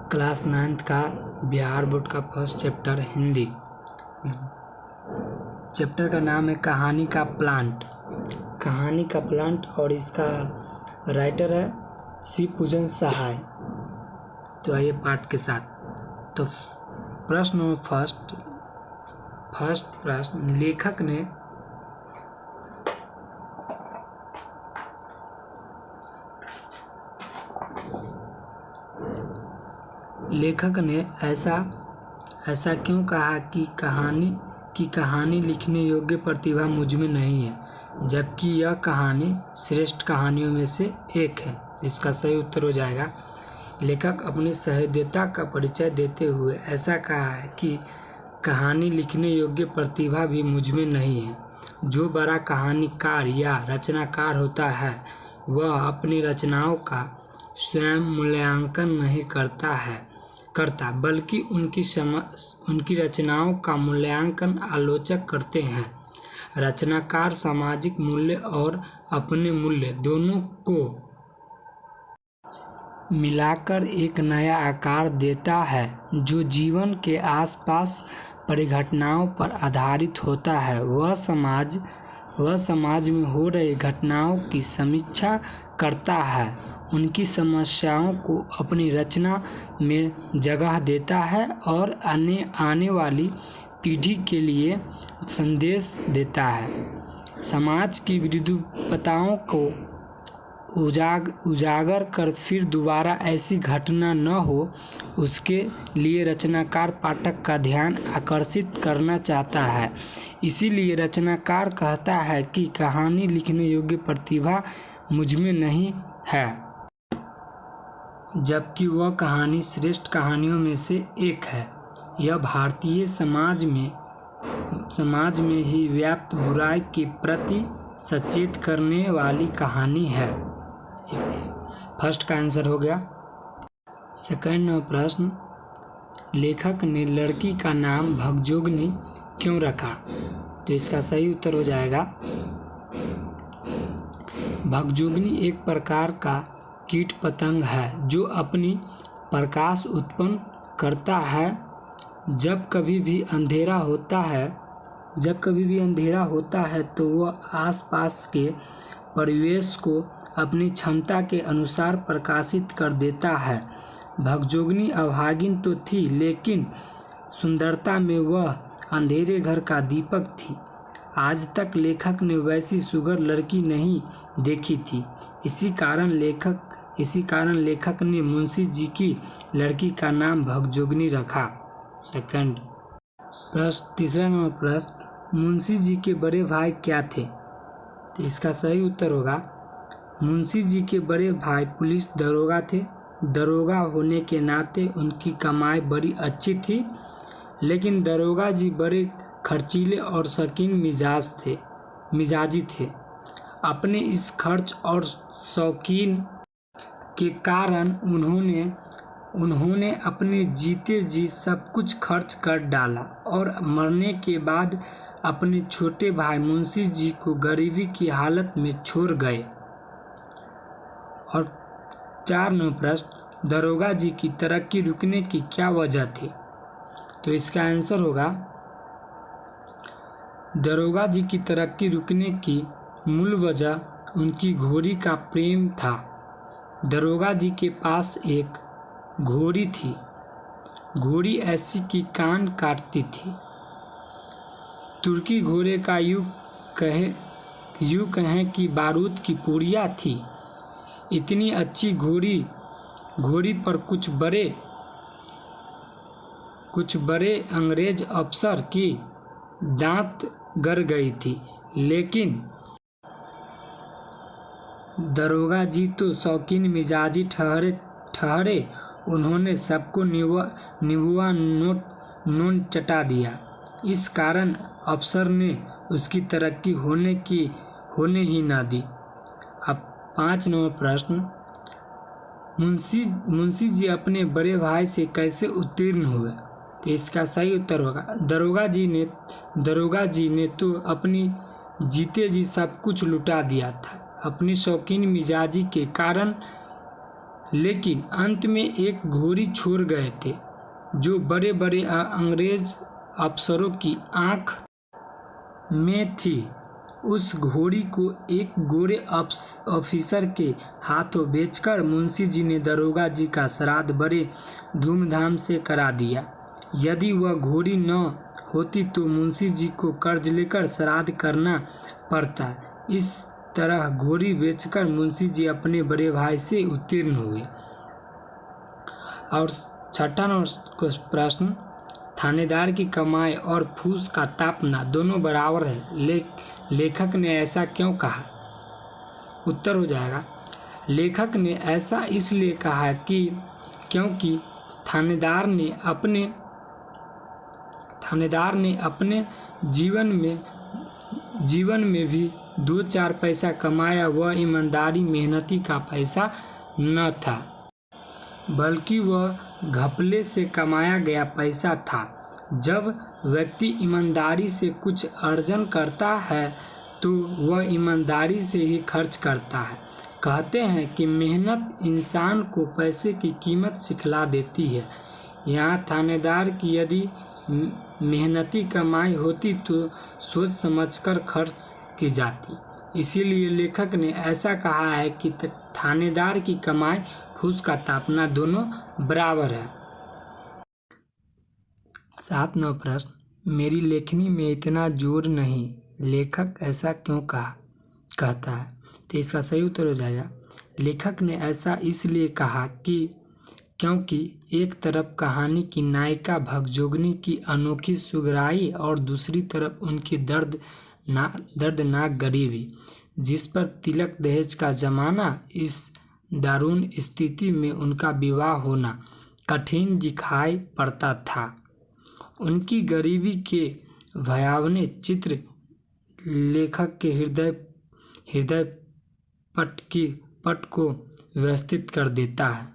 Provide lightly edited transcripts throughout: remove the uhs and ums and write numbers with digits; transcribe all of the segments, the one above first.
Class 9th का Bihar board का first chapter Hindi. Chapter का नाम है कहानी का प्लांट। कहानी का प्लांट और इसका राइटर है शिव पूजन सहाय। तो आइए पाठ के साथ। तो प्रश्न फर्स्ट प्रश्न, लेखक ने ऐसा क्यों कहा कि कहानी लिखने योग्य प्रतिभा मुझ में नहीं है, जबकि यह कहानी श्रेष्ठ कहानियों में से एक है। इसका सही उत्तर हो जाएगा, लेखक अपनी सहृदयता का परिचय देते हुए ऐसा कहा है कि कहानी लिखने योग्य प्रतिभा भी मुझ में नहीं है। जो बड़ा कहानीकार या रचनाकार होता है वह अपनी रचनाओं का स्वयं मूल्यांकन नहीं करता, बल्कि उनकी रचनाओं का मूल्यांकन आलोचक करते हैं। रचनाकार सामाजिक मूल्य और अपने मूल्य दोनों को मिलाकर एक नया आकार देता है जो जीवन के आसपास परिघटनाओं पर आधारित होता है। वह समाज में हो रही घटनाओं की समीक्षा करता है, उनकी समस्याओं को अपनी रचना में जगह देता है और आने वाली पीढ़ी के लिए संदेश देता है। समाज की विरूपताओं को उजागर कर फिर दोबारा ऐसी घटना न हो, उसके लिए रचनाकार पाठक का ध्यान आकर्षित करना चाहता है। इसीलिए रचनाकार कहता है कि कहानी लिखने योग्य प्रतिभा मुझ में नहीं है, जबकि वह कहानी श्रेष्ठ कहानियों में से एक है। यह भारतीय समाज में ही व्याप्त बुराई के प्रति सचेत करने वाली कहानी है। फर्स्ट का आंसर हो गया। सेकंड प्रश्न, लेखक ने लड़की का नाम भगजोगनी क्यों रखा? तो इसका सही उत्तर हो जाएगा, भगजोगनी एक प्रकार का कीट पतंग है जो अपनी प्रकाश उत्पन्न करता है। जब कभी भी अंधेरा होता है तो वह आसपास के परिवेश को अपनी क्षमता के अनुसार प्रकाशित कर देता है। भगजोगनी अभागिन तो थी, लेकिन सुंदरता में वह अंधेरे घर का दीपक थी। आज तक लेखक ने वैसी सुघड़ लड़की नहीं देखी थी। इसी कारण लेखक ने मुंशी जी की लड़की का नाम भगजोगनी रखा। सेकंड प्रश्न, तीसरा नंबर प्रश्न, मुंशी जी के बड़े भाई क्या थे? तो इसका सही उत्तर होगा, मुंशी जी के बड़े भाई पुलिस दरोगा थे। दरोगा होने के नाते उनकी कमाई बड़ी अच्छी थी, लेकिन दरोगा जी बड़े खर्चीले और शौकीन मिजाजी थे। अपने इस खर्च और शौकीन के कारण उन्होंने अपने जीते जी सब कुछ खर्च कर डाला और मरने के बाद अपने छोटे भाई मुंशी जी को गरीबी की हालत में छोड़ गए। और 4 नंबर प्रश्न, दरोगा जी की तरक्की रुकने की क्या वजह थी? तो इसका आंसर होगा, दरोगा जी की तरक्की रुकने की मूल वजह उनकी घोड़ी का प्रेम था। दरोगा जी के पास एक घोड़ी थी। घोड़ी ऐसी कि कान काटती थी। तुर्की घोड़े का यूं कहें कि बारूद की पुड़िया थी। इतनी अच्छी घोड़ी पर कुछ बड़े अंग्रेज अफसर की दांत गड़ गई थी, लेकिन दरोगा जी तो शौकीन मिजाजी ठहरे। उन्होंने सबको निबुआ नोन चटा दिया। इस कारण अफसर ने उसकी तरक्की होने ही ना दी। अब 5 नंबर प्रश्न, मुंशी जी अपने बड़े भाई से कैसे उत्तीर्ण हुए? तो इसका सही उत्तर होगा, दरोगा जी ने तो अपनी जीते जी सब कुछ लुटा दिया था। अपनी शौकीन मिजाजी के कारण लेकिन अंत में एक घोड़ी छोड़ गए थे जो बड़े बड़े अंग्रेज अफसरों की आंख में थी। उस घोड़ी को एक गोरे ऑफिसर के हाथों बेचकर मुंशी जी ने दरोगा जी का श्राद्ध बड़े धूमधाम से करा दिया। यदि वह घोड़ी न होती तो मुंशी जी को कर्ज लेकर श्राद्ध करना पड़ता। इस तरह घोड़ी बेचकर मुंशी जी अपने बड़े भाई से उत्तीर्ण हुए। और छठा नंबर प्रश्न, थानेदार की कमाई और फूस का तापना दोनों बराबर है, लेखक ने ऐसा क्यों कहा? उत्तर हो जाएगा, लेखक ने ऐसा इसलिए कहा कि क्योंकि थानेदार ने अपने जीवन में भी 2-4 पैसा कमाया। वह ईमानदारी मेहनती का पैसा न था, बल्कि वह घपले से कमाया गया पैसा था। जब व्यक्ति ईमानदारी से कुछ अर्जन करता है तो वह ईमानदारी से ही खर्च करता है। कहते हैं कि मेहनत इंसान को पैसे की कीमत सिखला देती है। यहाँ थानेदार की यदि मेहनती कमाई होती तो सोच समझकर खर्च की जाती। इसीलिए लेखक ने ऐसा कहा है कि थानेदार की कमाई फूस का तापना दोनों बराबर है। 7 नंबर प्रश्न, मेरी लेखनी में इतना जोर नहीं, लेखक ऐसा क्यों कहता है? तो इसका सही उत्तर हो जाएगा, लेखक ने ऐसा इसलिए कहा कि क्योंकि एक तरफ कहानी की नायिका भगजोगनी की अनोखी सुगराई और दूसरी तरफ उनकी दर्दनाक गरीबी, जिस पर तिलक दहेज का जमाना, इस दारुण स्थिति में उनका विवाह होना कठिन दिखाई पड़ता था। उनकी गरीबी के भयावह चित्र लेखक के हृदय पट को व्यवस्थित कर देता है।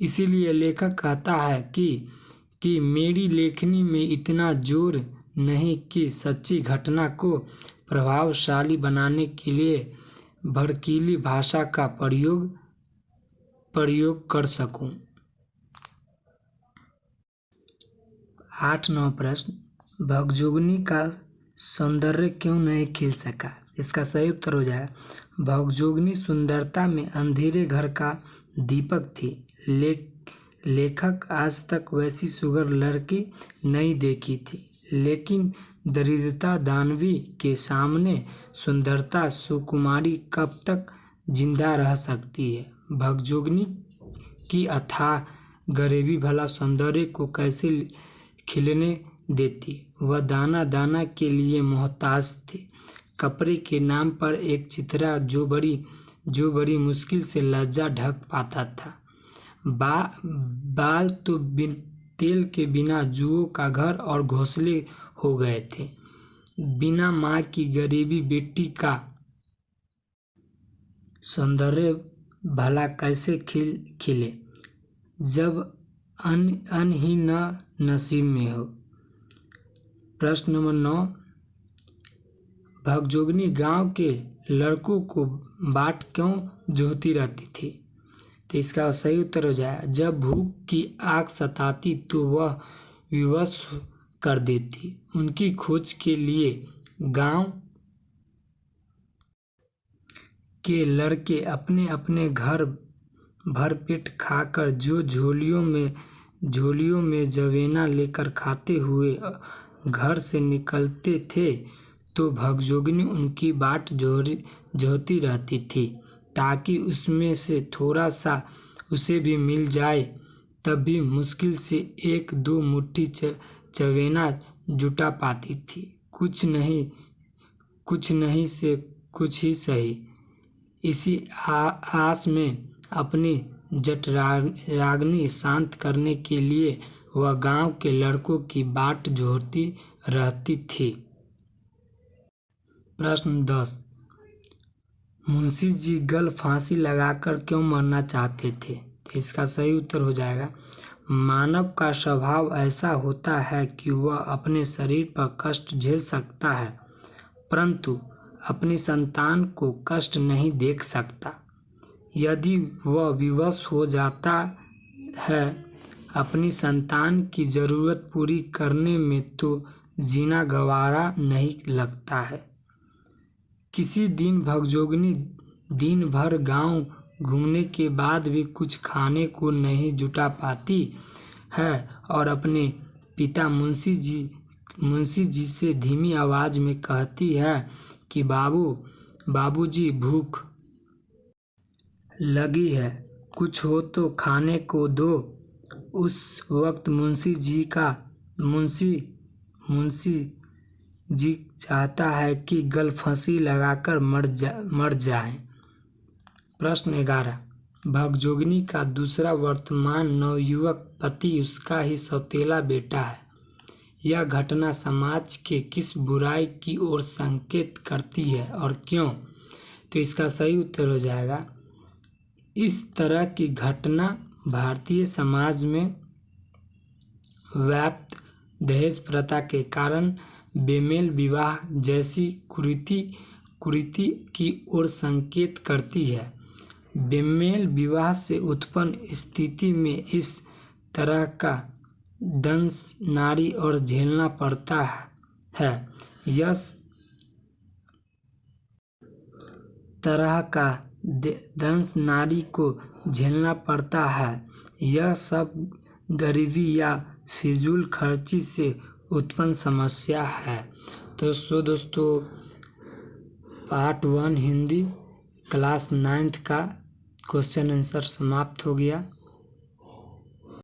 इसीलिए लेखक कहता है कि मेरी लेखनी में इतना जोर नहीं कि सच्ची घटना को प्रभावशाली बनाने के लिए भड़कीली भाषा का प्रयोग कर सकूं। 8 नंबर प्रश्न, भगजोगनी का सौंदर्य क्यों नहीं खिल सका? इसका सही उत्तर हो जाएगा, भगजोगनी सुंदरता में अंधेरे घर का दीपक थी। लेखक आज तक वैसी सुगर लड़की नहीं देखी थी, लेकिन दरिद्रता दानवी के सामने सुंदरता सुकुमारी कब तक जिंदा रह सकती है? भगजोगनी की अथाह गरीबी भला सौंदर्य को कैसे खिलने देती? वह दाना दाना के लिए मोहताज थी। कपड़े के नाम पर एक चिथड़ा जो बड़ी मुश्किल से लज्जा ढक पाता था। बाल तो तेल के बिना जुओं का घर और घोंसले हो गए थे। बिना माँ की गरीबी बेटी का सौंदर्य भला कैसे खिले जब अन्न ही न नसीब में हो। प्रश्न नंबर 9, भगजोगनी गांव के लड़कों को बाट क्यों जोहती रहती थी? तो इसका सही उत्तर हो जाएगा, जब भूख की आग सताती तो वह विवश कर देती। उनकी खोज के लिए गांव के लड़के अपने अपने घर भरपेट खाकर जो झोलियों में जवेना लेकर खाते हुए घर से निकलते थे, तो भगजोगनी उनकी बाट जोहती रहती थी ताकि उसमें से थोड़ा सा उसे भी मिल जाए। तब भी मुश्किल से 1-2 मुट्ठी चवेना जुटा पाती थी। कुछ नहीं से कुछ ही सही। इसी आस में अपनी जठराग्नि शांत करने के लिए वह गांव के लड़कों की बाट जोहती रहती थी। प्रश्न 10, मुंशी जी गल फांसी लगाकर क्यों मरना चाहते थे? इसका सही उत्तर हो जाएगा, मानव का स्वभाव ऐसा होता है कि वह अपने शरीर पर कष्ट झेल सकता है, परंतु अपनी संतान को कष्ट नहीं देख सकता। यदि वह विवश हो जाता है अपनी संतान की ज़रूरत पूरी करने में तो जीना गवारा नहीं लगता है। किसी दिन भगजोगनी दिन भर गांव घूमने के बाद भी कुछ खाने को नहीं जुटा पाती है और अपने पिता मुंशी जी से धीमी आवाज़ में कहती है कि बाबूजी भूख लगी है, कुछ हो तो खाने को दो। उस वक्त मुंशी जी चाहता है कि गल फांसी लगाकर मर जाए। प्रश्न 11। भगजोगनी का दूसरा वर्तमान नवयुवक पति उसका ही सौतेला बेटा है। यह घटना समाज के किस बुराई की ओर संकेत करती है और क्यों? तो इसका सही उत्तर हो जाएगा, इस तरह की घटना भारतीय समाज में व्याप्त दहेज प्रथा के कारण बेमेल विवाह जैसी कुरीति की ओर संकेत करती है। बेमेल विवाह से उत्पन्न स्थिति में इस तरह का दंश नारी और झेलना पड़ता है। यह तरह का दंश नारी को झेलना पड़ता है। यह सब गरीबी या फिजूल खर्ची से उत्पन्न समस्या है। तो दोस्तों पार्ट 1 हिंदी क्लास 9th का क्वेश्चन आंसर समाप्त हो गया।